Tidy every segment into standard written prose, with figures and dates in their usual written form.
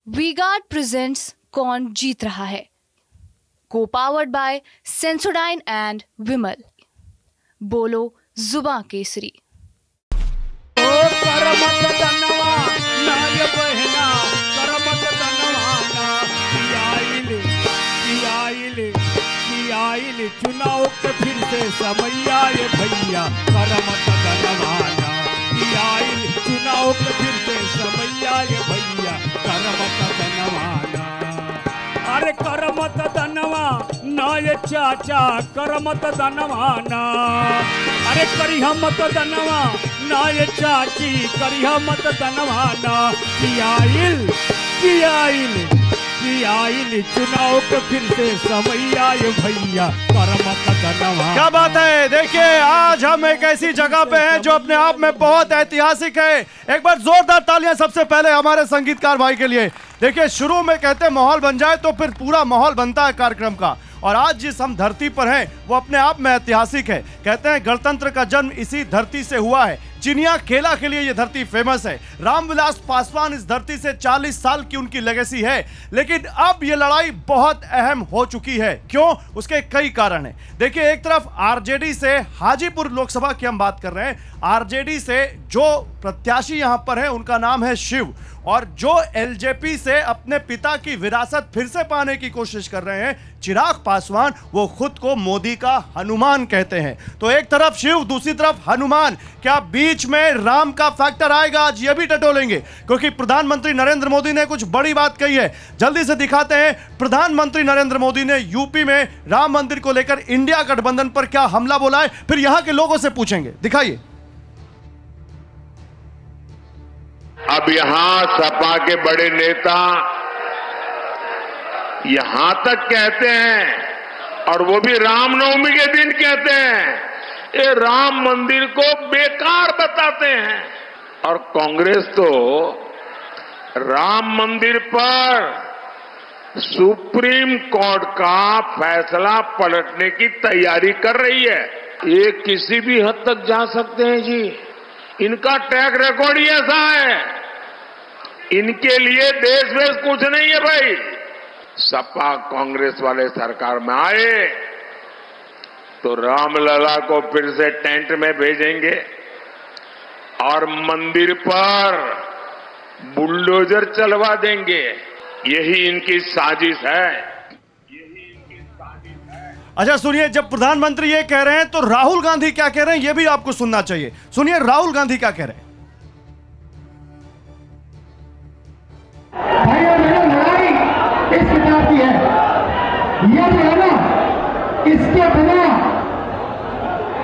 V-Guard presents कौन जीत रहा है, को पावर्ड बाय सेंसोडाइन एंड विमल। बोलो जुबां केसरी। चुनाव के फिर से समय आए भैया, करमत धनवाना चुनाव के फिर से समय आए भैया, करमत धनवाना। अरे करमत धनवा ना ये चाचा, करमत धनवाना। अरे करिहा मत धनवा ना ये चाची, करिहा मत धनवाना। चुनाव के फिर से समय आए भैया, करमत धनवा। क्या बात है। देखिए आज हम एक ऐसी जगह पे हैं जो अपने आप में बहुत ऐतिहासिक है। एक बार जोरदार तालियां सबसे पहले हमारे संगीतकार भाई के लिए। देखिए शुरू में कहते हैं माहौल बन जाए तो फिर पूरा माहौल बनता है कार्यक्रम का, और आज जिस हम धरती पर हैं वो अपने आप में ऐतिहासिक है। कहते हैं गणतंत्र का जन्म इसी धरती से हुआ है। चिनिया खेला के लिए ये धरती फेमस है। रामविलास पासवान इस धरती से 40 साल की उनकी लेगेसी है, लेकिन अब ये लड़ाई बहुत अहम हो चुकी है। क्यों? उसके कई कारण हैं। देखिए एक तरफ आरजेडी से हाजीपुर लोकसभा की हम बात कर रहे हैं। आरजेडी से जो प्रत्याशी यहां पर है उनका नाम है शिव, और जो एलजेपी से अपने पिता की विरासत फिर से पाने की कोशिश कर रहे हैं चिराग पासवान, वो खुद को मोदी का हनुमान कहते हैं। तो एक तरफ शिव, दूसरी तरफ हनुमान। क्या बीच में राम का फैक्टर आएगा? आज ये भी टटोलेंगे, क्योंकि प्रधानमंत्री नरेंद्र मोदी ने कुछ बड़ी बात कही है। जल्दी से दिखाते हैं। प्रधानमंत्री नरेंद्र मोदी ने यूपी में राम मंदिर को लेकर इंडिया गठबंधन पर क्या हमला बोला है, फिर यहां के लोगों से पूछेंगे। दिखाइए। अब यहां सपा के बड़े नेता यहां तक कहते हैं, और वो भी रामनवमी के दिन कहते हैं, ये राम मंदिर को बेकार बताते हैं। और कांग्रेस तो राम मंदिर पर सुप्रीम कोर्ट का फैसला पलटने की तैयारी कर रही है। ये किसी भी हद तक जा सकते हैं जी, इनका ट्रैक रिकॉर्ड ही ऐसा है। इनके लिए देश में कुछ नहीं है भाई। सपा कांग्रेस वाले सरकार में आए तो रामलला को फिर से टेंट में भेजेंगे और मंदिर पर बुलडोजर चलवा देंगे। यही इनकी साजिश है। अच्छा सुनिए, जब प्रधानमंत्री ये कह रहे हैं तो राहुल गांधी क्या कह रहे हैं ये भी आपको सुनना चाहिए। सुनिए राहुल गांधी क्या कह रहे हैं। भाइयों बहनों, लड़ाई इस किताब की है। ये जो है ना, इसके बिना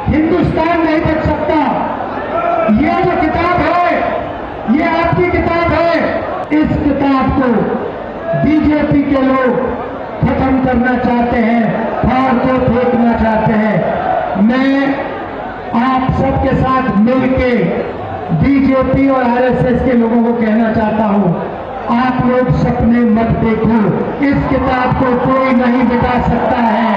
हिंदुस्तान नहीं बच सकता। ये जो किताब है, ये आपकी किताब है। इस किताब को बीजेपी के लोग खत्म करना चाहते हैं, फाड़ को फेंकना चाहते हैं। मैं आप सबके साथ मिलके बीजेपी और आरएसएस के लोगों को कहना चाहता हूं, आप लोग सपने मत देखो। इस किताब को कोई नहीं मिटा सकता है।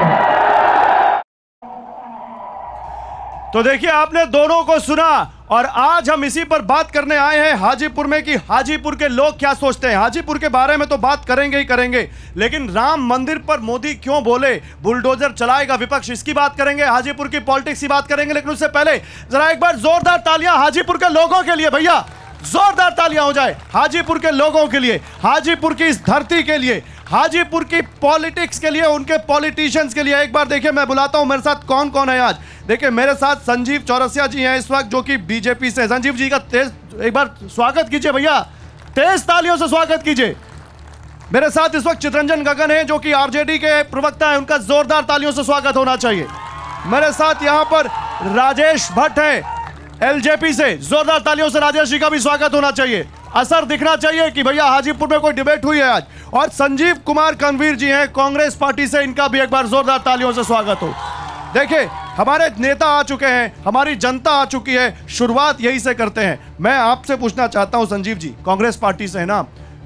तो देखिए आपने दोनों को सुना, और आज हम इसी पर बात करने आए हैं हाजीपुर में कि हाजीपुर के लोग क्या सोचते हैं। हाजीपुर के बारे में तो बात करेंगे ही करेंगे, लेकिन राम मंदिर पर मोदी क्यों बोले, बुलडोजर चलाएगा विपक्ष, इसकी बात करेंगे। हाजीपुर की पॉलिटिक्स की बात करेंगे, लेकिन उससे पहले जरा एक बार जोरदार तालियां हाजीपुर के लोगों के लिए। भैया जोरदार तालियां हो जाए हाजीपुर के लोगों के लिए, हाजीपुर की इस धरती के लिए, हाजीपुर की पॉलिटिक्स के लिए, उनके पॉलिटिशियंस के लिए। एक बार देखिए मैं बुलाता हूं मेरे साथ कौन कौन है आज। देखिए मेरे साथ संजीव चौरसिया जी हैं इस वक्त, जो कि बीजेपी से। संजीव जी का तेज एक बार स्वागत कीजिए भैया, तेज तालियों से स्वागत कीजिए। मेरे साथ इस वक्त चितरंजन गगन है जो कि आरजेडी के प्रवक्ता है, उनका जोरदार तालियों से स्वागत होना चाहिए। मेरे साथ यहां पर राजेश भट्ट है एलजेपी से, जोरदार तालियों से राजेश जी का भी स्वागत होना चाहिए। असर दिखना चाहिए कि भैया हाजीपुर में कोई डिबेट हुई है आज। और संजीव कुमार कनवीर जी हैं कांग्रेस पार्टी से, इनका भी एक बार जोरदार तालियों से स्वागत हो। देखिए हमारे नेता आ चुके हैं, हमारी जनता आ चुकी है, शुरुआत यही से करते हैं। मैं आपसे पूछना चाहता हूं संजीव जी, कांग्रेस पार्टी से है ना,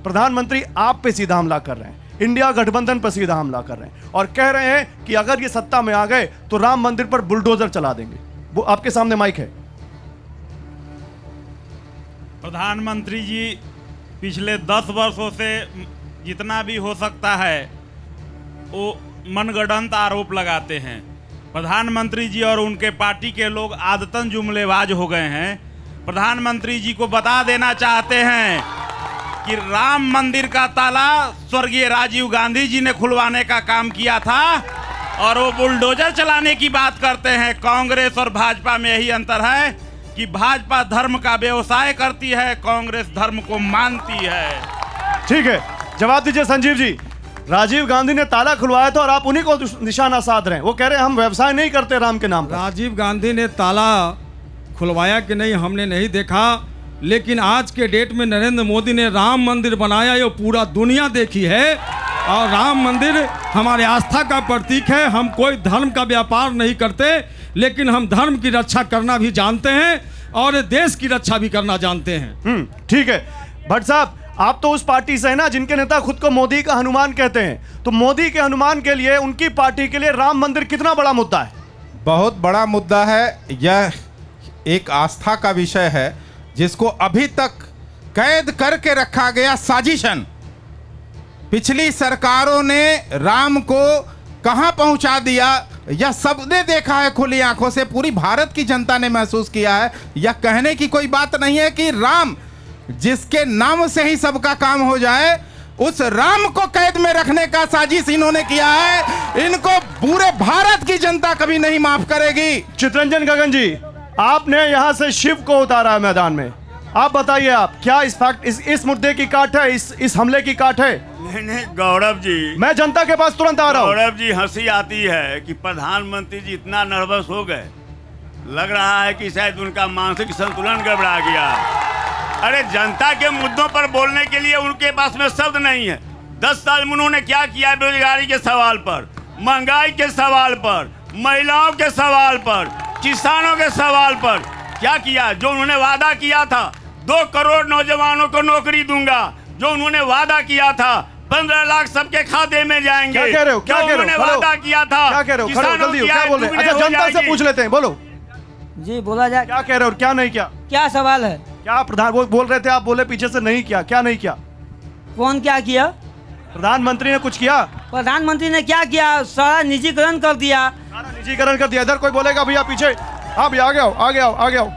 प्रधानमंत्री आप पे सीधा हमला कर रहे हैं, इंडिया गठबंधन पर सीधा हमला कर रहे हैं, और कह रहे हैं कि अगर ये सत्ता में आ गए तो राम मंदिर पर बुलडोजर चला देंगे। वो आपके सामने माइक है। प्रधानमंत्री जी पिछले 10 वर्षों से जितना भी हो सकता है वो मनगढ़ंत आरोप लगाते हैं। प्रधानमंत्री जी और उनके पार्टी के लोग आदतन जुमलेबाज हो गए हैं। प्रधानमंत्री जी को बता देना चाहते हैं कि राम मंदिर का ताला स्वर्गीय राजीव गांधी जी ने खुलवाने का काम किया था और वो बुलडोजर चलाने की बात करते हैं। कांग्रेस और भाजपा में यही अंतर है कि भाजपा धर्म का व्यवसाय करती है, कांग्रेस धर्म को मानती है। ठीक है, जवाब दीजिए संजीव जी। राजीव गांधी ने ताला खुलवाया था और आप उन्हीं को निशाना साध रहे हैं। वो कह रहे हैं हम व्यवसाय नहीं करते राम के नाम पर। राजीव गांधी ने ताला खुलवाया कि नहीं हमने नहीं देखा, लेकिन आज के डेट में नरेंद्र मोदी ने राम मंदिर बनाया, ये पूरा दुनिया देखी है। और राम मंदिर हमारे आस्था का प्रतीक है। हम कोई धर्म का व्यापार नहीं करते, लेकिन हम धर्म की रक्षा करना भी जानते हैं और देश की रक्षा भी करना जानते हैं। ठीक है भट्ट साहब, आप तो उस पार्टी से हैं ना जिनके नेता खुद को मोदी का हनुमान कहते हैं। तो मोदी के हनुमान के लिए, उनकी पार्टी के लिए राम मंदिर कितना बड़ा मुद्दा है? बहुत बड़ा मुद्दा है। यह एक आस्था का विषय है जिसको अभी तक कैद करके रखा गया साजिशन। पिछली सरकारों ने राम को कहां पहुंचा दिया, यह सबने देखा है खुली आंखों से। पूरी भारत की जनता ने महसूस किया है। यह कहने की कोई बात नहीं है कि राम जिसके नाम से ही सबका काम हो जाए, उस राम को कैद में रखने का साजिश इन्होंने किया है। इनको पूरे भारत की जनता कभी नहीं माफ करेगी। चितरंजन गगन जी, आपने यहां से शिव को उतारा है मैदान में। आप बताइए, आप क्या इस फैक्ट इस मुद्दे की काट है, इस हमले की काट है? नहीं गौरव जी, मैं जनता के पास तुरंत आ रहा हूं। गौरव जी, हंसी आती है कि प्रधानमंत्री जी इतना नर्वस हो गए, लग रहा है कि शायद उनका मानसिक संतुलन गड़बड़ा गया। अरे जनता के मुद्दों पर बोलने के लिए उनके पास में शब्द नहीं है। 10 साल में उन्होंने क्या किया? बेरोजगारी के सवाल पर, महंगाई के सवाल पर, महिलाओं के सवाल पर, किसानों के सवाल पर क्या किया? जो उन्होंने वादा किया था 2 करोड़ नौजवानों को नौकरी दूंगा, जो उन्होंने वादा किया था 15 लाख सबके खाते में जाएंगे। क्या कह रहे हो? क्या कह रहे हो? उन्होंने वादा किया था। क्या कह रहे हो? जल्दी हो, क्या बोल रहे हैं? अच्छा, जनता से पूछ लेते हैं, बोलो जी। बोला जाए, क्या कह रहे हो? क्या नहीं किया? क्या सवाल है? क्या प्रधान वो बोल रहे थे, आप बोले पीछे से नहीं किया। क्या नहीं किया? कौन क्या किया? प्रधानमंत्री ने कुछ किया? प्रधानमंत्री ने क्या किया? सारा निजीकरण कर दिया। सारा निजीकरण कर दिया। इधर कोई बोलेगा भैया पीछे? आप आगे आओ, आगे आओ, आगे आओ।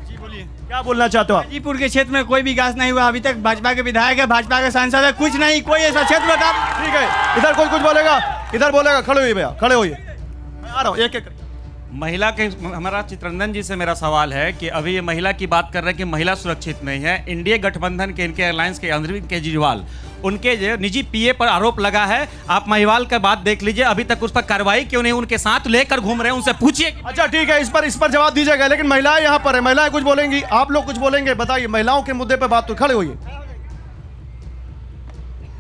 जी बोलिए, क्या बोलना चाहते हो? हाजीपुर के क्षेत्र में कोई विकास नहीं हुआ अभी तक। भाजपा के विधायक है, भाजपा के सांसद है, कुछ नहीं, कोई ऐसा क्षेत्र बता। ठीक है, इधर कोई कुछ बोलेगा? इधर बोलेगा? खड़े होइए भैया, खड़े होइए। मैं आ रहा हूँ, एक एक। महिला के, हमारा चितरंजन जी से मेरा सवाल है कि अभी ये महिला की बात कर रहे हैं कि महिला सुरक्षित नहीं है। इंडिया गठबंधन के, इनके एयरलाइंस के अरविंद केजरीवाल, उनके जो निजी पीए पर आरोप लगा है। आप महिवाल का बात देख लीजिए, अभी तक उस पर कार्रवाई क्यों नहीं? उनके साथ लेकर घूम रहे हैं, उनसे पूछिए। अच्छा ठीक है, इस पर जवाब दीजिएगा, लेकिन महिलाएं यहाँ पर है, महिलाएं कुछ बोलेंगी, आप लोग कुछ बोलेंगे, बताइए। महिलाओं के मुद्दे पर बात तो खड़े होइए।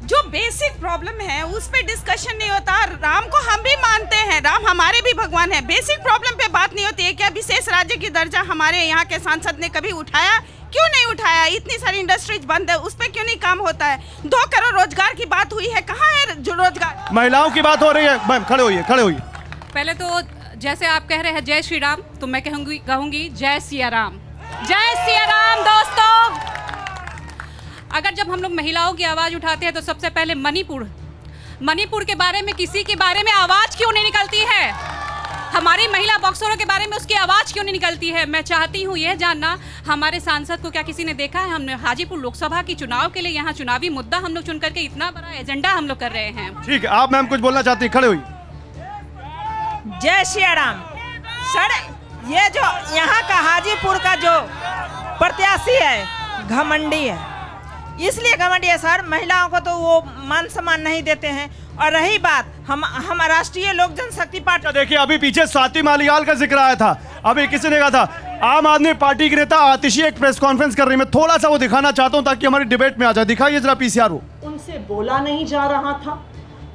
जो बेसिक प्रॉब्लम है उस पे डिस्कशन नहीं होता। राम को हम भी मानते हैं, राम हमारे भी भगवान है। बेसिक प्रॉब्लम पे बात नहीं होती है। क्या विशेष राज्य की दर्जा हमारे यहाँ के सांसद ने कभी उठाया? क्यों नहीं उठाया? इतनी सारी इंडस्ट्रीज बंद है, उस पे क्यों नहीं काम होता है? 2 करोड़ रोजगार की बात हुई है, कहाँ है जो रोजगार? महिलाओं की बात हो रही है। मैम खड़े होइए, खड़े होइए। पहले तो जैसे आप कह रहे हैं जय श्री राम, तो मैं कहूंगी जय सिया राम। जय सिया राम। दोस्तों, अगर जब हम लोग महिलाओं की आवाज उठाते हैं तो सबसे पहले मणिपुर के बारे में, किसी के बारे में आवाज क्यों नहीं निकलती है? हमारी महिला बॉक्सरों के बारे में उसकी आवाज क्यों नहीं निकलती है? मैं चाहती हूँ यह जानना, हमारे सांसद को क्या किसी ने देखा है? हमने हाजीपुर लोकसभा की चुनाव के लिए यहाँ चुनावी मुद्दा हम लोग चुन करके इतना बड़ा एजेंडा हम लोग कर रहे हैं। ठीक है, आप मैम कुछ बोलना चाहती हैं? खड़े हुई। जय श्री राम। सर, ये जो यहाँ का हाजीपुर का जो प्रत्याशी है घमंडी है, इसलिए घमंडी है सर। महिलाओं को तो वो मान सम्मान नहीं देते हैं। और रही बात हम राष्ट्रीय लोक जनशक्ति पार्टी, देखिए अभी पीछे स्वाति मालिवाल का जिक्र आया था। अभी किसी ने कहा था आम आदमी पार्टी के नेता आतिशी एक प्रेस कॉन्फ्रेंस कर रही है। मैं थोड़ा सा वो दिखाना चाहता हूँ ताकि हमारी डिबेट में आ जाए। दिखाइए जरा पीसीआर। वो उनसे बोला नहीं जा रहा था।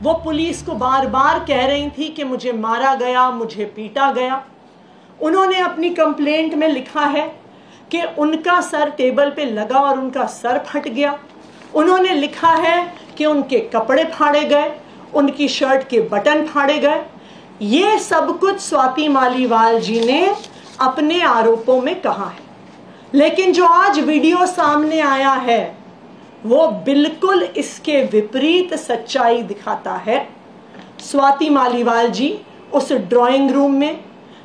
वो पुलिस को बार बार कह रही थी कि मुझे मारा गया, मुझे पीटा गया। उन्होंने अपनी कंप्लेंट में लिखा है कि उनका सर टेबल पे लगा और उनका सर फट गया। उन्होंने लिखा है कि उनके कपड़े फाड़े गए, उनकी शर्ट के बटन फाड़े गए। ये सब कुछ स्वाति मालिवाल जी ने अपने आरोपों में कहा है। लेकिन जो आज वीडियो सामने आया है वो बिल्कुल इसके विपरीत सच्चाई दिखाता है। स्वाति मालीवाल जी उस ड्राइंग रूम में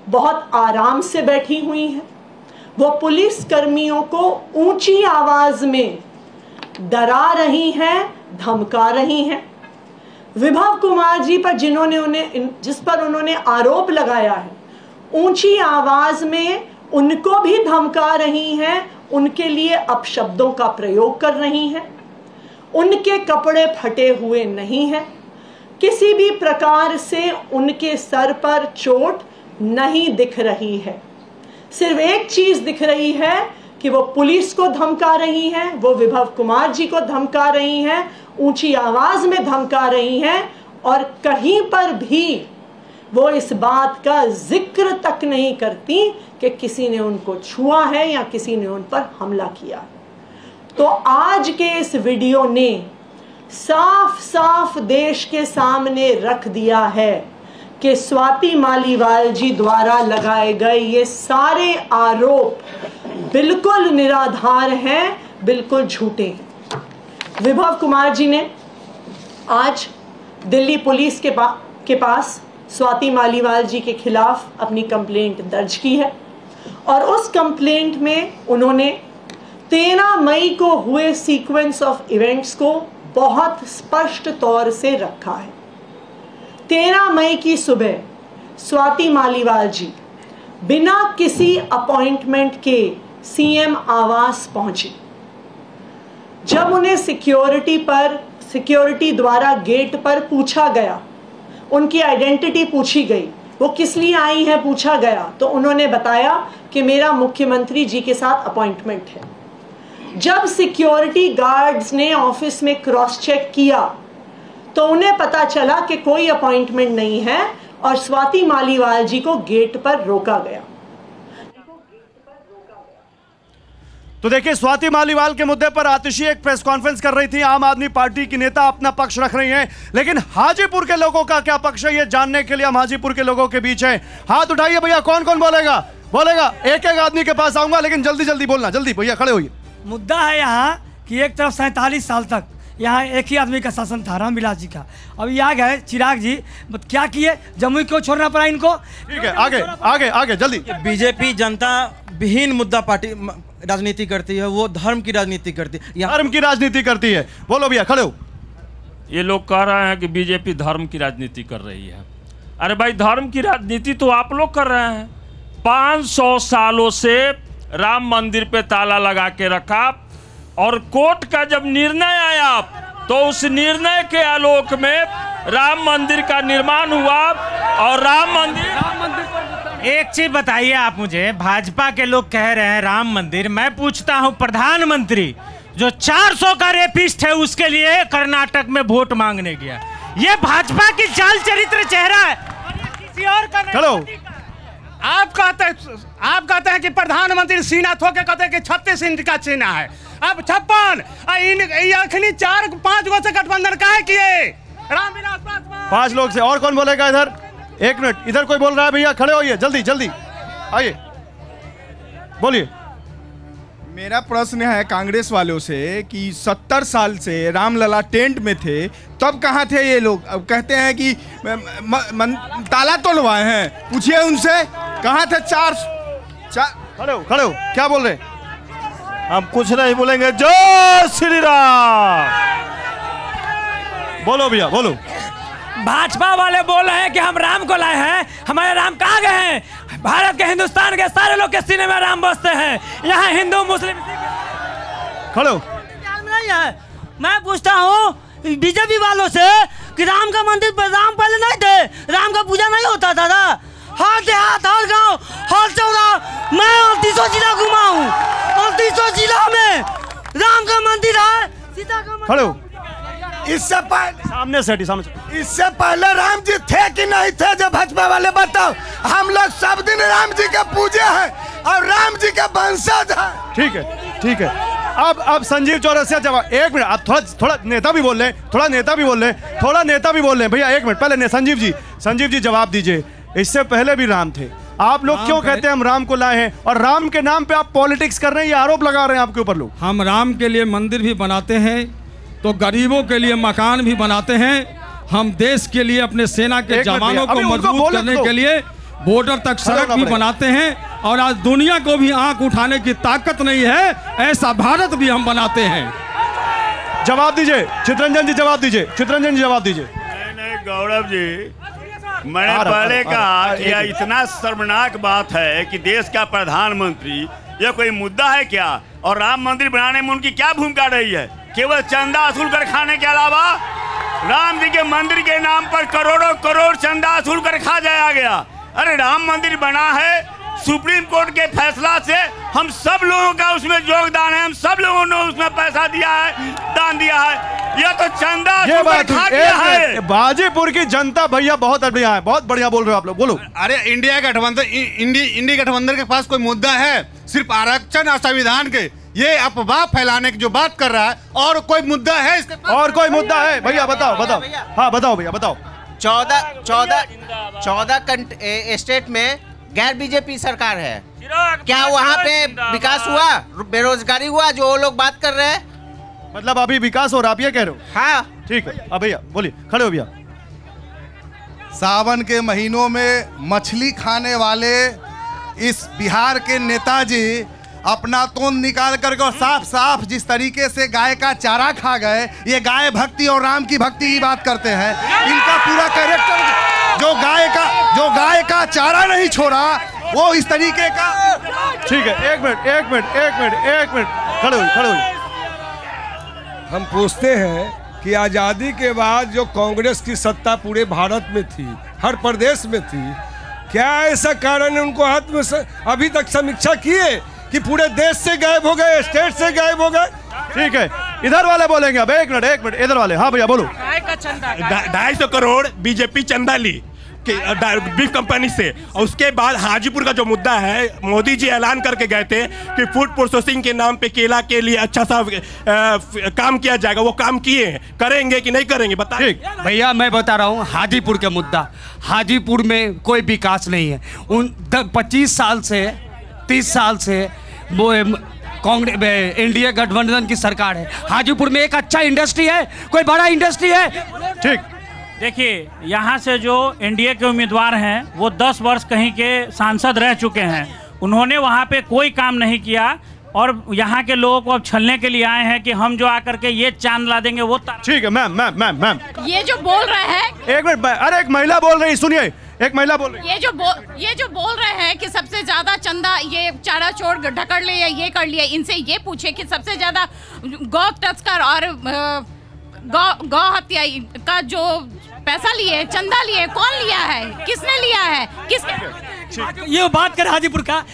बहुत आराम से बैठी हुई हैं। वो पुलिस कर्मियों को ऊंची आवाज में डरा रही हैं, धमका रही हैं। विभव कुमार जी पर जिस पर उन्होंने आरोप लगाया है, ऊंची आवाज में उनको भी धमका रही हैं, उनके लिए अपशब्दों का प्रयोग कर रही हैं। उनके कपड़े फटे हुए नहीं हैं, किसी भी प्रकार से उनके सर पर चोट नहीं दिख रही है। सिर्फ एक चीज दिख रही है कि वो पुलिस को धमका रही हैं, वो विभव कुमार जी को धमका रही हैं, ऊंची आवाज में धमका रही हैं, और कहीं पर भी वो इस बात का जिक्र तक नहीं करती कि किसी ने उनको छुआ है या किसी ने उन पर हमला किया। तो आज के इस वीडियो ने साफ साफ देश के सामने रख दिया है कि स्वाति मालीवाल जी द्वारा लगाए गए ये सारे आरोप बिल्कुल निराधार हैं, बिल्कुल झूठे हैं। विभव कुमार जी ने आज दिल्ली पुलिस के पास स्वाति मालीवाल जी के खिलाफ अपनी कंप्लेंट दर्ज की है, और उस कंप्लेंट में उन्होंने 13 मई को हुए सीक्वेंस ऑफ इवेंट्स को बहुत स्पष्ट तौर से रखा है। 13 मई की सुबह स्वाति मालीवाल जी बिना किसी अपॉइंटमेंट के सीएम आवास पहुंची। जब उन्हें सिक्योरिटी द्वारा गेट पर पूछा गया, उनकी आइडेंटिटी पूछी गई, वो किस लिए आई हैं पूछा गया, तो उन्होंने बताया कि मेरा मुख्यमंत्री जी के साथ अपॉइंटमेंट है। जब सिक्योरिटी गार्ड्स ने ऑफिस में क्रॉस चेक किया तो उन्हें पता चला कि कोई अपॉइंटमेंट नहीं है, और स्वाति मालीवाल जी को गेट पर रोका गया। तो देखिए, स्वाति मालीवाल के मुद्दे पर आतिशी एक प्रेस कॉन्फ्रेंस कर रही थी। आम आदमी पार्टी की नेता अपना पक्ष रख रही हैं, लेकिन हाजीपुर के लोगों का क्या पक्ष है, ये जानने के लिए हम हाजीपुर के लोगों के बीच हैं। हाथ उठाइए भैया, कौन कौन बोलेगा? एक एक आदमी के पास आऊंगा, लेकिन जल्दी जल्दी बोलना। जल्दी भैया, खड़े होइए। मुद्दा है यहाँ कि एक तरफ 47 साल तक यहाँ एक ही आदमी का शासन था, रामविलास जी का। अब ये आ गए चिराग जी, क्या किए? जमुई क्यों छोड़ना पड़ा इनको? ठीक है, आगे आगे आगे जल्दी। बीजेपी जनता विहीन मुद्दा पार्टी राजनीति करती है, वो धर्म की राजनीति करती है। धर्म की राजनीति करती है, बोलो भैया, खड़े हो। ये लोग कह रहे हैं कि बीजेपी धर्म की राजनीति कर रही है। अरे भाई, धर्म की राजनीति तो आप लोग कर रहे हैं। 500 सालों से राम मंदिर पे ताला लगा के रखा, और कोर्ट का जब निर्णय आया तो उस निर्णय के आलोक में राम मंदिर का निर्माण हुआ। और राम मंदिर एक चीज बताइए आप मुझे, भाजपा के लोग कह रहे हैं राम मंदिर, मैं पूछता हूं प्रधानमंत्री जो 400 का रेपिस्ट है उसके लिए कर्नाटक में वोट मांगने गया, ये भाजपा की चाल चरित्र चेहरा है, किसी और का नहीं। आप कहते हैं कि प्रधानमंत्री सीना थोके कहते हैं कि 36 इंच का सीना है, अब 56 अखनी 4-5 गो से गठबंधन काहे किए? रामविलास पासवान 5 लोग से। और कौन बोलेगा इधर? 1 मिनट, इधर कोई बोल रहा है भैया, खड़े होइए, जल्दी जल्दी आइए, बोलिए। मेरा प्रश्न है कांग्रेस वालों से कि 70 साल से रामलला टेंट में थे, तब कहाँ थे ये लोग? अब कहते हैं कि ताला तोड़वाए हैं, पूछिए उनसे कहाँ थे? खड़े हो, क्या बोल रहे? हम कुछ नहीं बोलेंगे। जय श्री राम। बोलो भैया, बोलो। भाजपा वाले बोल रहे हैं कि हम राम को लाए हैं, हमारे राम कहाँ गए हैं? भारत के हिंदुस्तान के सारे लोग के सीने में राम बसते हैं, यहाँ हिंदू मुस्लिम खड़ो। नहीं है। मैं पूछता हूँ बीजेपी वालों से कि राम का मंदिर पर राम पहले नहीं थे, राम का पूजा नहीं होता था ना? हर देहात, हर गांव, हर चौरा, मैं 38 जिला घुमा हूँ, 38 जिला में राम का मंदिर है, सीता का मंदिर। खड़ो। इससे पहले सामने से सामने, इससे पहले राम जी थे कि नहीं थे? जब भाजपा वाले बताओ। हम लोग सब दिन राम जी के पूजे हैं और राम जी के वंशज हैं। ठीक है, ठीक है। अब संजीव चौरसिया जवाब। 1 मिनट, आप थोड़ा नेता भी बोल रहे हैं, थोड़ा नेता भी बोल रहे हैं भैया। 1 मिनट, पहले संजीव जी जवाब दीजिए। इससे पहले भी राम थे, आप लोग क्यों कहते हैं हम राम को लाए हैं, और राम के नाम पे आप पॉलिटिक्स कर रहे हैं, ये आरोप लगा रहे हैं आपके ऊपर लोग। हम राम के लिए मंदिर भी बनाते हैं तो गरीबों के लिए मकान भी बनाते हैं। हम देश के लिए अपने सेना के जवानों को मजबूत करने के लिए बॉर्डर तक सड़क भी बनाते हैं, और आज दुनिया को भी आंख उठाने की ताकत नहीं है ऐसा भारत भी हम बनाते हैं। जवाब दीजिए चितरंजन जी, जवाब दीजिए चितरंजन जी, जवाब दीजिए। नहीं गौरव जी, मैंने पहले कहा कि यह इतना शर्मनाक बात है कि देश का प्रधानमंत्री, यह कोई मुद्दा है क्या? और राम मंदिर बनाने में उनकी क्या भूमिका रही है? केवल चंदा वसूल कर खाने के अलावा राम जी के मंदिर के नाम पर करोड़ों करोड़ चंदा वसूल कर खा जाया गया। अरे राम मंदिर बना है सुप्रीम कोर्ट के फैसला से, हम सब लोगों का उसमें योगदान है, हम सब लोगों ने उसमें पैसा दिया है, दान दिया है। यह तो चंदा ये बात खा गया है। बाजीपुर की जनता भैया बहुत बढ़िया है, बहुत बढ़िया बोल रहे हो आप लोग, बोलो। अरे इंडिया गठबंधन, इंडिया गठबंधन के पास कोई मुद्दा है? सिर्फ आरक्षण और संविधान के ये अफवाह फैलाने की जो बात कर रहा है, और कोई मुद्दा है इसके पास? और कोई मुद्दा है भैया? बताओ बताओ। हाँ बताओ भैया बताओ। 14 स्टेट में गैर बीजेपी सरकार है, क्या वहाँ पे विकास हुआ, बेरोजगारी हुआ जो वो लोग बात कर रहे हैं? मतलब अभी विकास हो रहा, आप ये कह रहे हो? हाँ ठीक है। अब भैया बोलिए, खड़े हो भैया। सावन के महीनों में मछली खाने वाले इस बिहार के नेताजी अपना तोंद निकाल करके और साफ साफ जिस तरीके से गाय का चारा खा गए, ये गाय भक्ति और राम की भक्ति की बात करते हैं। इनका पूरा कैरेक्टर जो गाय का चारा नहीं छोड़ा, वो इस तरीके का। ठीक है, एक मिनट, खड़े हो। हम पूछते हैं कि आज़ादी के बाद जो कांग्रेस की सत्ता पूरे भारत में थी, हर प्रदेश में थी, क्या ऐसा कारण है उनको हाथ में अभी तक समीक्षा किए कि पूरे देश से गायब हो गए, स्टेट से गायब हो गए? ठीक है, इधर वाले बोलेंगे अब। एक मिनट, इधर वाले। हाँ भैया बोलो। 250 करोड़ बीजेपी चंदा ली बीफ कंपनी से, और उसके बाद हाजीपुर का जो मुद्दा है, मोदी जी ऐलान करके गए थे कि फूड प्रोसेसिंग के नाम पे केला के लिए अच्छा सा काम किया जाएगा। वो काम किए हैं, करेंगे कि नहीं करेंगे बताइए। भैया मैं बता रहा हूँ हाजीपुर का मुद्दा, हाजीपुर में कोई विकास नहीं है। 25 साल से 30 साल से वो कांग्रेस इंडिया गठबंधन की सरकार है। हाजीपुर में एक अच्छा इंडस्ट्री है, कोई बड़ा इंडस्ट्री है? ठीक, देखिए यहाँ से जो एनडीए के उम्मीदवार हैं वो 10 वर्ष कहीं के सांसद रह चुके हैं, उन्होंने वहाँ पे कोई काम नहीं किया, और यहाँ के लोगों को अब छलने के लिए आए हैं कि हम जो आकर के ये चांद ला देंगे वो। ठीक है मैम, ये जो बोल रहे हैं, एक मिनट। अरे एक महिला बोल रही, सुनिए, एक महिला बोल रही। ये जो बोल रहे हैं कि सबसे ज्यादा चंदा ये चारा चोर ढकड़ लिया, ये कर लिया, इनसे ये पूछे कि सबसे ज्यादा गौ तस्कर और गौ हत्या का जो पैसा लिए, चंदा लिए, कौन लिया है, किसने लिया है, ये बात कर हाजीपुर का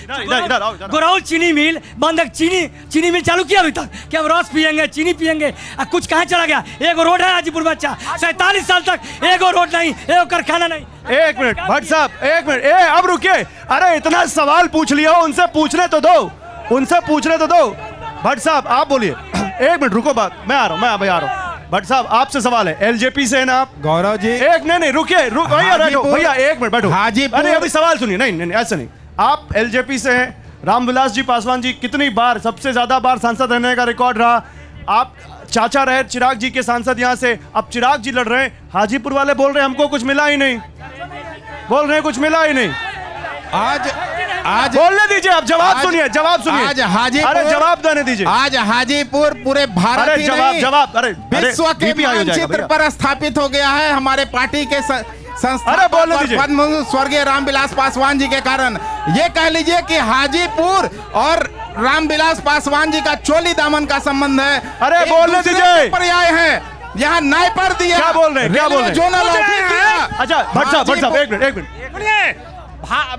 गोराउल चीनी मिल बंद, चीनी मिल चालू किया अभी तक? क्या हम रस पियेंगे, चीनी पियेंगे? कुछ कहाँ चला गया? एक रोड है हाजीपुर में, अच्छा 47 साल तक एक रोड नहीं, एक कारखाना नहीं। एक मिनट भट्ट साहब, एक मिनट, अब रुकिए। अरे इतना सवाल पूछ लिया, उनसे पूछने तो दो। भट्ट साहब आप बोलिए। एक मिनट रुको, बात मैं आ रहा हूँ। भट्ट साहब आपसे सवाल है, एलजेपी से है ना आप? गौरव जी एक नहीं रुकिए, भैया एक मिनट बैठो। अरे अभी सवाल सुनिए। नहीं ऐसा नहीं, आप एलजेपी से हैं। रामविलास जी पासवान जी कितनी बार, सबसे ज्यादा बार सांसद रहने का रिकॉर्ड रहा। आप चाचा रहे चिराग जी के सांसद यहाँ से, अब चिराग जी लड़ रहे हैं। हाजीपुर वाले बोल रहे हैं हमको कुछ मिला ही नहीं, आज बोलने दीजिए, आप जवाब सुनिए। आज हाजीपुर, अरे जवाब देने दीजिए। आज हाजीपुर पूरे भारत ही नहीं, विश्व के मानचित्र पर स्थापित हो गया है हमारे पार्टी के संस्थापक स्वर्गीय रामविलास पासवान जी के कारण। ये कह लीजिए कि हाजीपुर और रामविलास पासवान जी का चोली दामन का संबंध है। अरे बोलने दीजिए। पर्याय है यहाँ न्याय पर दिया। क्या बोल रहे हैं? जोनल अच्छा भट्ट साहब एक मिनट।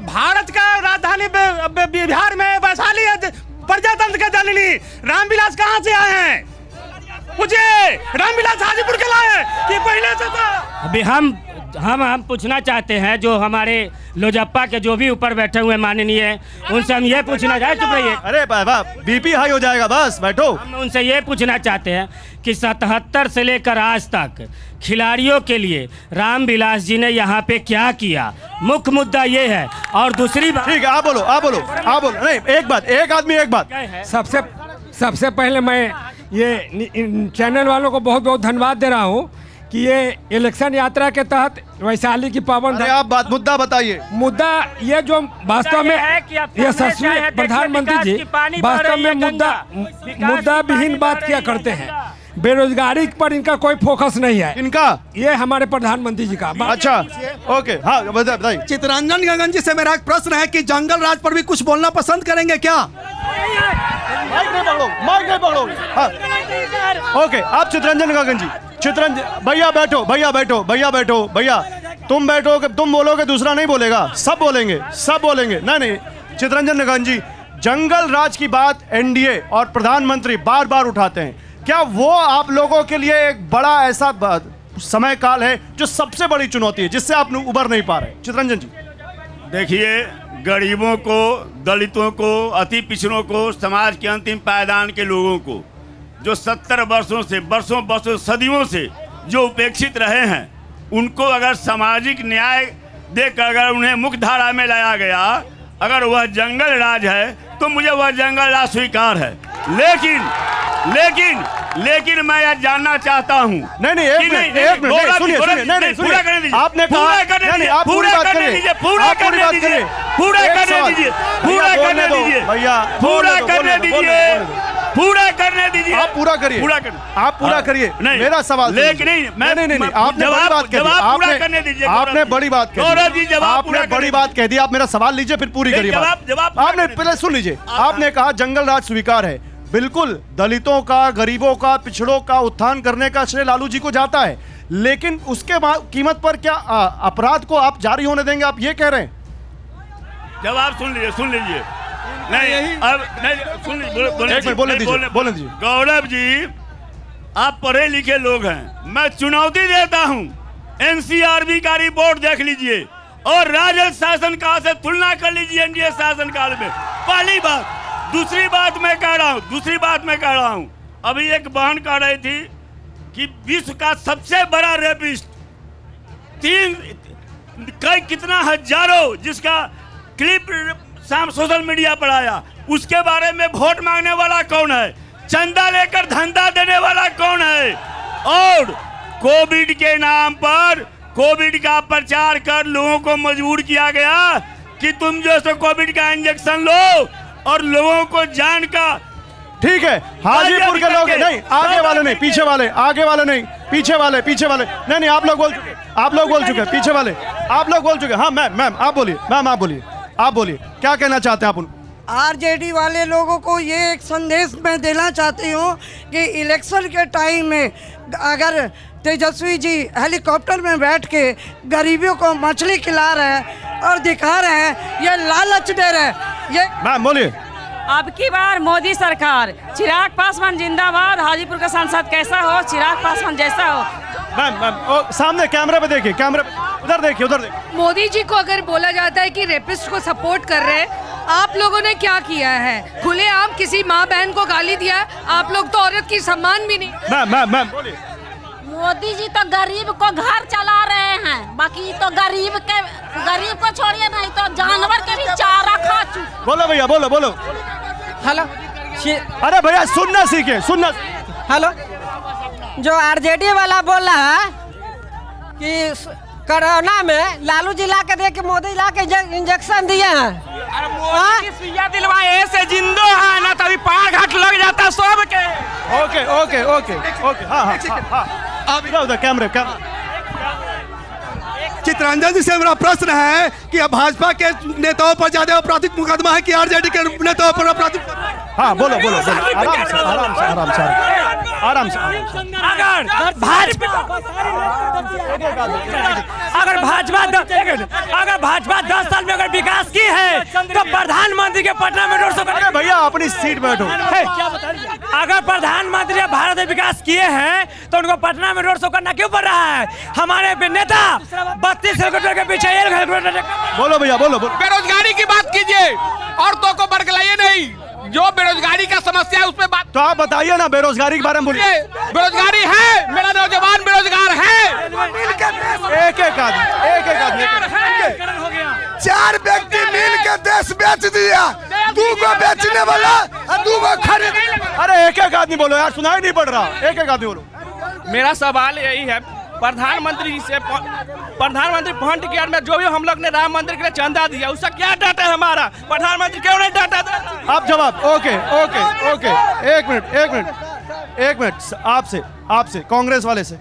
भारत का राजधानी बिहार में वैशाली है, प्रजातंत्र के जननी। रामविलास कहाँ से आए हैं? मुझे रामविलास हाजीपुर के लाए कि पहले से था? अभी हम हम पूछना चाहते हैं जो हमारे लोजप्पा के जो भी ऊपर बैठे हुए माननीय उनसे हम ये पूछना चाहते, चुप रहिए, अरे बाबा बीपी हाई हो जाएगा, बस बैठो। हम उनसे ये पूछना चाहते हैं कि 77 से लेकर आज तक खिलाड़ियों के लिए रामविलास जी ने यहाँ पे क्या किया, मुख्य मुद्दा ये है। और दूसरी बात, ठीक है आप बोलो आप बोलो आप बोलो, नहीं एक बात, एक आदमी एक बात। सबसे पहले मैं ये चैनल वालों को बहुत बहुत धन्यवाद दे रहा हूँ कि ये इलेक्शन यात्रा के तहत वैशाली की पावन, आप बात मुद्दा बताइए। मुद्दा ये जो वास्तव में ये यशस्वी प्रधानमंत्री जी वास्तव में मुद्दा विहीन बात किया करते हैं। बेरोजगारी पर इनका कोई फोकस नहीं है। इनका ये हमारे प्रधानमंत्री जी का। अच्छा ओके, हाँ बताइए। चितरंजन गगन जी से मेरा एक प्रश्न है कि जंगल राज पर भी कुछ बोलना पसंद करेंगे क्या? माइक नहीं पकड़ो। हाँ ओके, आप चितरंजन गगन जी, चितरंजन भैया बैठो, भैया बैठो, भैया बैठो, भैया तुम बैठोगे, तुम बोलोगे दूसरा नहीं बोलेगा, सब बोलेंगे, सब बोलेंगे। नहीं चितरंजन गगन जी, जंगल राज की बात एनडीए और प्रधानमंत्री बार बार उठाते हैं, क्या वो आप लोगों के लिए एक बड़ा ऐसा समय काल है जो सबसे बड़ी चुनौती है जिससे आप उबर नहीं पा रहे? चितरंजन जी देखिए, गरीबों को, दलितों को, अति पिछड़ों को, समाज के अंतिम पायदान के लोगों को जो 70 वर्षों से, वर्षों सदियों से जो उपेक्षित रहे हैं, उनको अगर सामाजिक न्याय देकर अगर उन्हें मुख्य धारा में लाया गया, अगर वह जंगल राज है तो मुझे वह जंगल राज स्वीकार है। लेकिन मैं यह जानना चाहता हूँ, नहीं सुनिए, आपने कहा नहीं, आप पूरी बात करिए, पूरा करने दीजिए, पूरा करने दीजिए, पूरा करने दीजिए भैया, पूरा करने दीजिए, पूरा करने दीजिए, आप पूरा करिए, आप पूरा करिए। मेरा सवाल लेकिन नहीं, आपने बड़ी बात कह दी, आपने बड़ी बात कह दी, आपने बड़ी बात कह दी, आप मेरा सवाल लीजिए फिर पूरी करिए बात। आपने पहले सुन लीजिए, आपने कहा जंगल राज स्वीकार है, बिल्कुल दलितों का, गरीबों का, पिछड़ों का उत्थान करने का श्रेय लालू जी को जाता है, लेकिन उसके कीमत पर क्या अपराध को आप जारी होने देंगे, आप ये कह रहे हैं? जवाब सुन लीजिए। नहीं अब नहीं, सुन लीजिए, बोलने दीजिए। गौरव जी, आप पढ़े लिखे लोग हैं, मैं चुनौती देता हूं, एनसीआरबी का रिपोर्ट देख लीजिए और राजद शासन काल से तुलना कर लीजिए एनडीए शासन काल में। पहली बात। दूसरी बात मैं कह रहा हूं, अभी एक बहन कह रही थी कि विश्व का सबसे बड़ा रेपिस्ट, कितना हजारों जिसका क्लिप सोशल मीडिया पर आया, उसके बारे में वोट मांगने वाला कौन है? चंदा लेकर धंधा देने वाला कौन है? और कोविड के नाम पर कोविड का प्रचार कर लोगों को मजबूर किया गया कि तुम जो सो कोविड का इंजेक्शन लो और लोगों को जान का। ठीक है, हाजीपुर के लोग नहीं, आगे वाले नहीं, पीछे वाले, आगे वाले नहीं, पीछे वाले नहीं, आप लोग बोल चुके, पीछे वाले आप लोग बोल चुके। हाँ मैम आप बोलिए, आप बोलिए क्या कहना चाहते हैं आप? आरजेडी वाले लोगों को ये एक संदेश मैं देना चाहती हूँ कि इलेक्शन के टाइम में अगर तेजस्वी जी हेलीकॉप्टर में बैठ के गरीबियों को मछली खिला रहे हैं और दिखा रहे हैं, ये लालच दे रहे हैं, ये मैम बोलिए। अब की बार मोदी सरकार, चिराग पासवान जिंदाबाद। हाजीपुर का सांसद कैसा हो, चिराग पासवान जैसा हो। मैम सामने कैमरे पे देखिए, उधर देखिए। मोदी जी को अगर बोला जाता है कि रेपिस्ट को सपोर्ट कर रहे हैं, आप लोगों ने क्या किया है? खुलेआम किसी माँ बहन को गाली दिया है, आप लोग तो औरत की सम्मान भी नहीं। मैम बोलिए। मोदी जी तो गरीब को घर चला रहे हैं, बाकी तो गरीब को छोड़िए, नहीं तो जानवर के भी चारा खा चुके। बोलो भैया, बोलो। हेलो, अरे भैया सुनना सीखे, सुनना। हेलो, जो आरजेडी वाला बोल रहा है कि कोरोना में लालू जी ला के दे के मोदी ला के इंजेक्शन दिए हैं। अरे मोदी सुइया दिलवाए ऐसे जिंदो है ना, तभी पार घाट लग जाता सब के। ओके हाँ अब उधर कैमरे। चितरंजन जी से मेरा प्रश्न है कि अब भाजपा के नेताओं पर ज्यादा आपराधिक मुकदमा है कि आरजेडी के नेताओं पर आपराधिक? हाँ बोलो आराम से। आराम से। अगर भाजपा 10 साल में अगर विकास की है तो प्रधानमंत्री के पटना में रोड शो अरे भैया अपनी सीट में बैठो। अगर प्रधानमंत्री भारत में विकास किए हैं तो उनको पटना में रोड शो करना क्यों पड़ रहा है? हमारे नेता 32 हेलीकॉप्टर के पीछे एक हेलीकॉप्टर। बोलो भैया बोलो। बेरोजगारी की बात कीजिए, औरतों को बरगलाइए नहीं। जो बेरोजगारी का समस्या है उसमें बात तो आप बताइए ना, बेरोजगारी के बारे में बोलिए। बेरोजगारी है, मेरा नौजवान बेरोजगार है। एक आदमी 4 व्यक्ति मिल के देश बेच दिया, 2 को बेचने वाला और 2 को खरीद। अरे एक आदमी बोलो यार, सुनाई नहीं पड़ रहा। एक आदमी बोलो। मेरा सवाल यही है, प्रधानमंत्री जी से, प्रधानमंत्री फंड केयर में जो भी हम लोग ने राम मंदिर के लिए चंदा दिया उसका क्या डाटा है हमारा? प्रधानमंत्री क्यों नहीं डाटा दे? आप जवाब। ओके एक मिनट आपसे कांग्रेस वाले से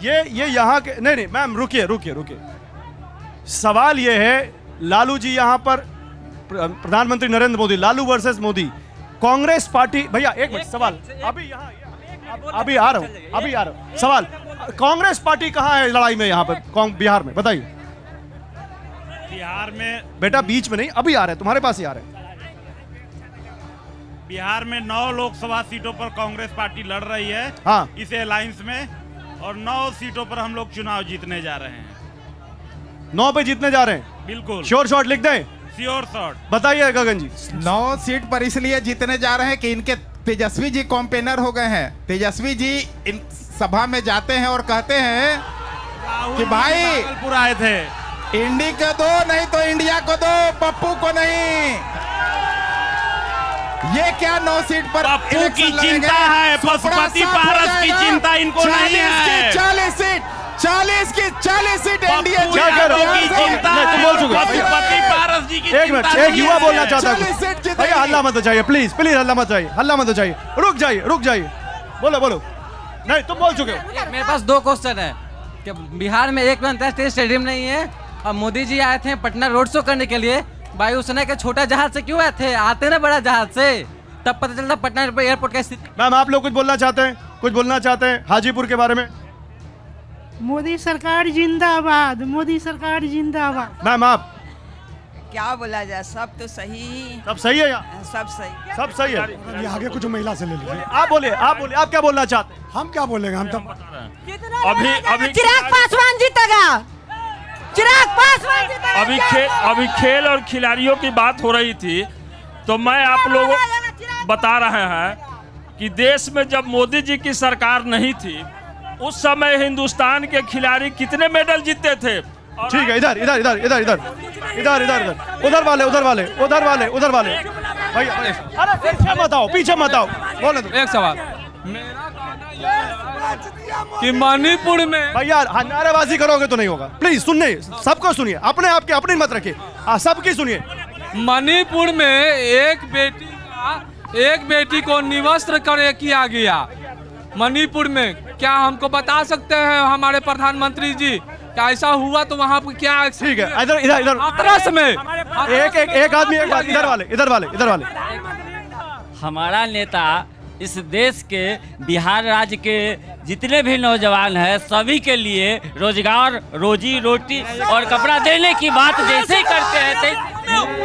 ये यहाँ के नहीं मैम रुकिए। सवाल ये है, लालू जी यहाँ पर प्रधानमंत्री नरेंद्र मोदी, लालू वर्सेस मोदी, कांग्रेस पार्टी। भैया एक मिनट, सवाल अभी आ रहा हूँ। सवाल, कांग्रेस पार्टी कहाँ है लड़ाई में यहाँ पर बिहार में? बताइए। बिहार में बेटा बीच में नहीं, अभी आ रहे हैं, तुम्हारे पास ही आ रहे हैं। बिहार में 9 लोकसभा सीटों पर कांग्रेस पार्टी लड़ रही है। हाँ। इस अलायंस में, और 9 सीटों पर हम लोग चुनाव जीतने जा रहे हैं। 9 पे जीतने जा रहे हैं? बिल्कुल। श्योर शॉट लिख दें? Sure shot. बताइए गगन जी। 9 सीट पर इसलिए जीतने जा रहे हैं कि इनके तेजस्वी जी कॉम्पेनर हो गए हैं। तेजस्वी जी इन सभा में जाते हैं और कहते हैं कि भाई आए थे, इंडी को दो, नहीं तो इंडिया को दो, पप्पू को नहीं। ये क्या 9 सीट पर पप्पू की चिंता है, पशुपति पारस की चिंता इनको नहीं है। 40 की 40 सीट एनडीए की चिंता है, पशुपति पारस जी की। एक मिनट, एक युवा बोलना चाहता है। भैया हल्ला मत चाहिए, प्लीज हल्ला मत चाहिए। रुक जाइए। बोलो। नहीं तुम बोल चुके हो। मेरे पास 2 क्वेश्चन है कि बिहार में एक अंतर्राष्ट्रीय स्टेडियम नहीं है और मोदी जी आए थे पटना रोड शो करने के लिए, वायुसेना के छोटा जहाज से क्यों आए थे? आते ना बड़ा जहाज से, तब पता चलता पटना एयरपोर्ट का स्थिति। मैम आप लोग कुछ बोलना चाहते हैं हाजीपुर के बारे में? मोदी सरकार जिंदाबाद, मोदी सरकार जिंदाबाद। मैम आप क्या बोला जाए, सब तो सही। सब सही है यहाँ? सब सही है। ये आगे कुछ महिला से ले लीजिए। आप बोलिए आप क्या बोलना चाहते हैं? हम क्या बोलेंगे, हम तो अभी चिराग पासवान जीतेगा, चिराग पासवान जीतेगा। अभी खेल और खिलाड़ियों की बात हो रही थी, तो मैं आप लोगों बता रहे हैं कि देश में जब मोदी जी की सरकार नहीं थी उस समय हिंदुस्तान के खिलाड़ी कितने मेडल जीतते थे? ठीक है, इधर उधर वाले भैया। अरे पीछे मत आओ। बोलो तो। एक सवाल कि मणिपुर में भैया नारेबाजी करोगे तो नहीं होगा। प्लीज सुनिए, सबको सुनिए, अपने आप की अपनी मत रखिए, सबकी सुनिए। मणिपुर में एक बेटी को निवस्त्र कर किया गया मणिपुर में, क्या हमको बता सकते हैं हमारे प्रधानमंत्री जी क्या ऐसा हुआ? तो वहाँ पर क्या? ठीक है, इधर हाथरस में एक आदमी, इधर वाले। हमारा नेता इस देश के बिहार राज्य के जितने भी नौजवान हैं सभी के लिए रोजगार, रोजी रोटी और कपड़ा देने की बात जैसे ही करते हैं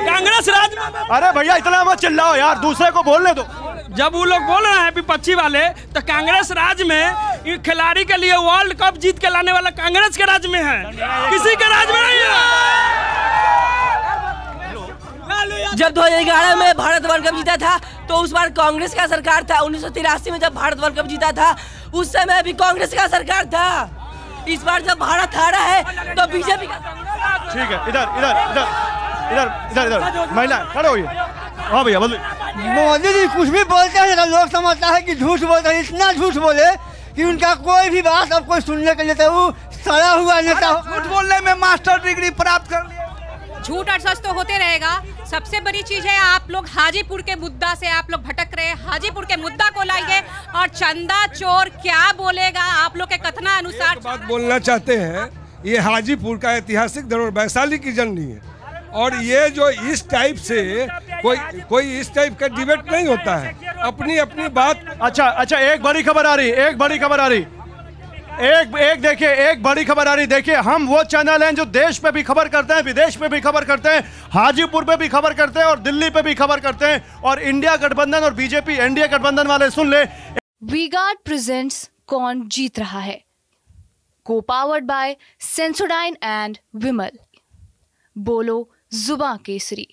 कांग्रेस राज में। अरे भैया इतना मत चिल्लाओ यार, दूसरे को बोलने दो। जब वो लोग बोल रहे हैं विपक्षी वाले, तो कांग्रेस राज में खिलाड़ी के लिए वर्ल्ड कप जीत के लाने वाला कांग्रेस के राज में है, किसी के राज में नहीं है। जब 2011 में भारत वर्ल्ड कप जीता था तो उस बार कांग्रेस का सरकार था। 1983 में जब भारत वर्ल्ड कप जीता था उस समय भी कांग्रेस का सरकार था। इस बार जब भारत हारा है तो बीजेपी का। ठीक है, इधर महिला खड़े होइए। हाँ भैया बोलिए। मोदी जी कुछ भी बोलते हैं तो लोग समझता है कि झूठ बोलते हैं। इतना झूठ बोले कि उनका कोई भी बात अब कोई सुनने के लिए वो सड़ा हुआ नेता। झूठ बोलने में मास्टर डिग्री प्राप्त कर लिया। झूठ और सच तो होते रहेगा। सबसे बड़ी चीज है आप लोग हाजीपुर के मुद्दा से आप लोग भटक रहे हैं। हाजीपुर के मुद्दा को लाइए और चंदा चोर क्या बोलेगा आप लोग के कथना अनुसार बात बोलना चाहते हैं। ये हाजीपुर का ऐतिहासिक धरोहर वैशाली की जननी है और ये जो इस टाइप से कोई इस टाइप का डिबेट नहीं होता है। अपनी अपनी बात। अच्छा, एक बड़ी खबर आ रही, एक बड़ी खबर आ रही, एक देखिए, एक बड़ी खबर आ रही। देखिए, हम वो चैनल हैं जो देश पे भी खबर करते हैं, विदेश में भी खबर करते हैं, हाजीपुर पे भी खबर करते हैं और दिल्ली पे भी खबर करते हैं। और इंडिया गठबंधन और बीजेपी एनडीए गठबंधन वाले सुन ले। वी-गार्ड प्रेजेंट्स कौन जीत रहा है, को पावर्ड बाय सेंसोडाइन एंड विमल। बोलो जुबां केसरी।